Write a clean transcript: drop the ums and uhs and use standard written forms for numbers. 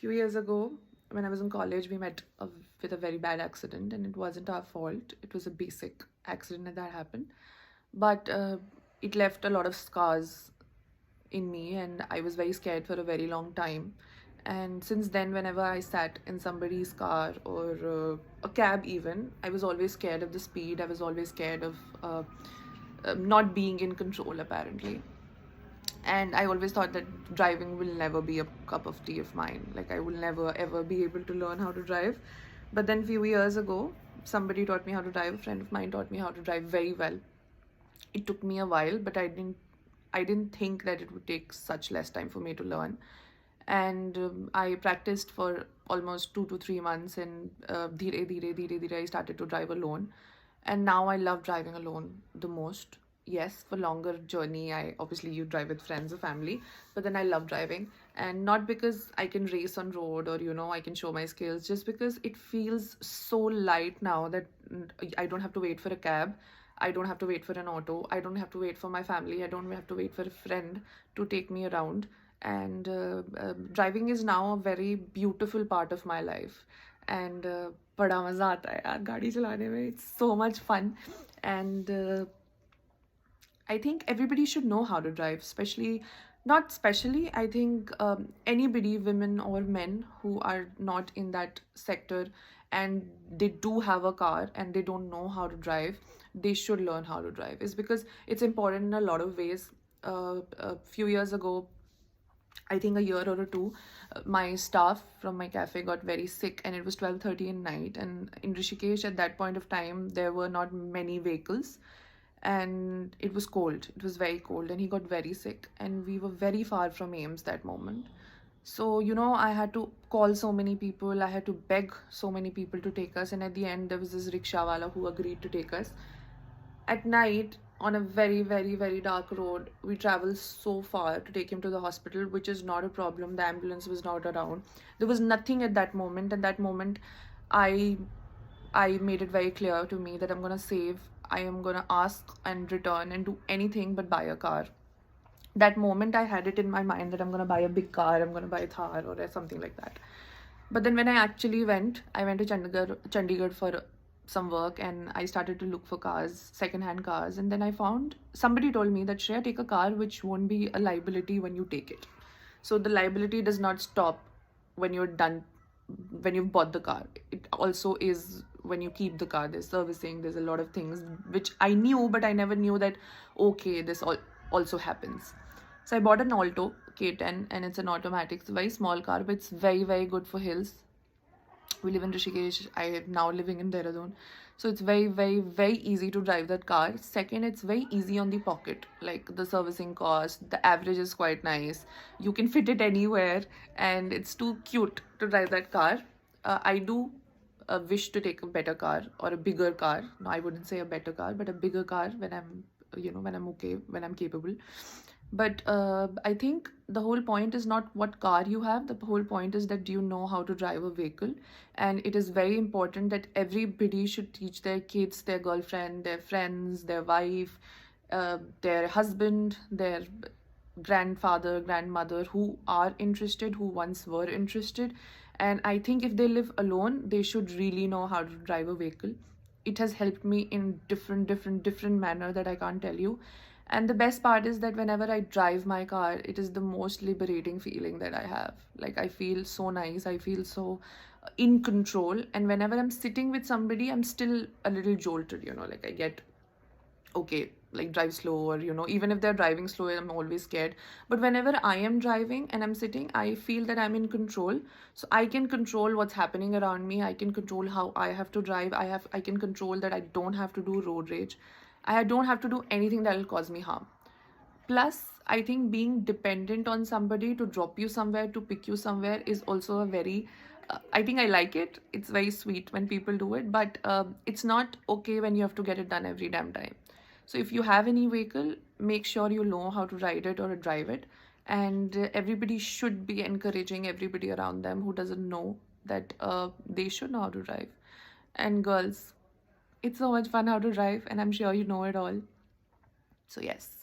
Few years ago, when I was in college, we met with a very bad accident, and it wasn't our fault. It was a basic accident that happened, but it left a lot of scars in me, and I was very scared for a very long time. And since then, whenever I sat in somebody's car or a cab, even, I was always scared of the speed. I was always scared of not being in control, apparently. And I always thought that driving will never be a cup of tea of mine. Like, I will never ever be able to learn how to drive. But then few years ago, somebody taught me how to drive. A friend of mine taught me how to drive very well. It took me a while, but I didn't think that it would take such less time for me to learn. And I practiced for almost 2 to 3 months, and dheere dheere dheere dheere I started to drive alone. And now I love driving alone the most. Yes, for longer journey, I obviously you drive with friends or family, but then I love driving. And not because I can race on road or I can show my skills, just because it feels so light now that I don't have to wait for a cab. I don't have to wait for an auto. I don't have to wait for my family. I don't have to wait for a friend to take me around. And driving is now a very beautiful part of my life. And बड़ा मज़ा आता है यार गाड़ी चलाने में. It's so much fun. And I think everybody should know how to drive, not specially, I think anybody, women or men who are not in that sector and they do have a car and they don't know how to drive, they should learn how to drive. It's because it's important in a lot of ways. A few years ago, I think a year or two, my staff from my cafe got very sick, and it was 12:30 in night. And in Rishikesh, at that point of time, there were not many vehicles, and it was cold. It was very cold, and he got very sick. And we were very far from AIMS that moment. So, I had to call so many people. I had to beg so many people to take us. And at the end, there was this rickshawala who agreed to take us. At night, on a very, very, very dark road, we traveled so far to take him to the hospital, which is not a problem. The ambulance was not around. There was nothing at that moment. At that moment, I I made it very clear to me that I'm gonna save. I am gonna ask and return and do anything but buy a car. That moment, I had it in my mind that I'm gonna buy a big car. I'm gonna buy a Thar or something like that. But then when I actually went, I went to Chandigarh for some work, and I started to look for cars, second-hand cars, and then I found somebody told me that Shreya, take a car which won't be a liability when you take it. So the liability does not stop when you're done, when you've bought the car. It also is when you keep the car. There's servicing, there's a lot of things which I knew, but I never knew that okay, this also happens. So I bought an Alto K10, and it's an automatic. It's a very small car, but it's very, very good for hills. We live in Rishikesh. I am now living in Dehradun. So it's very, very, very easy to drive that car. Second, it's very easy on the pocket. Like the servicing cost, the average is quite nice. You can fit it anywhere, and it's too cute to drive that car. I do wish to take a better car or a bigger car. No, I wouldn't say a better car, but a bigger car when I'm okay, when I'm capable. But I think the whole point is not what car you have. The whole point is that do you know how to drive a vehicle? And it is very important that everybody should teach their kids, their girlfriend, their friends, their wife, their husband, their grandfather, grandmother who are interested, who once were interested. And I think if they live alone, they should really know how to drive a vehicle. It has helped me in different manner that I can't tell you. And the best part is that whenever I drive my car, it is the most liberating feeling that I have. Like, I feel so nice, I feel so in control. And whenever I'm sitting with somebody, I'm still a little jolted, like I get, okay, like drive slow, or even if they're driving slow, I'm always scared. But whenever I am driving and I'm sitting, I feel that I'm in control. So I can control what's happening around me. I can control how I have to drive. I can control that I don't have to do road rage. I don't have to do anything that will cause me harm. Plus, I think being dependent on somebody to drop you somewhere, to pick you somewhere, is also a very, I think I like it. It's very sweet when people do it, but it's not okay when you have to get it done every damn time. So if you have any vehicle, make sure you know how to ride it or drive it. And everybody should be encouraging everybody around them who doesn't know that they should know how to drive. And girls, it's so much fun how to drive, and I'm sure you know it all. So yes.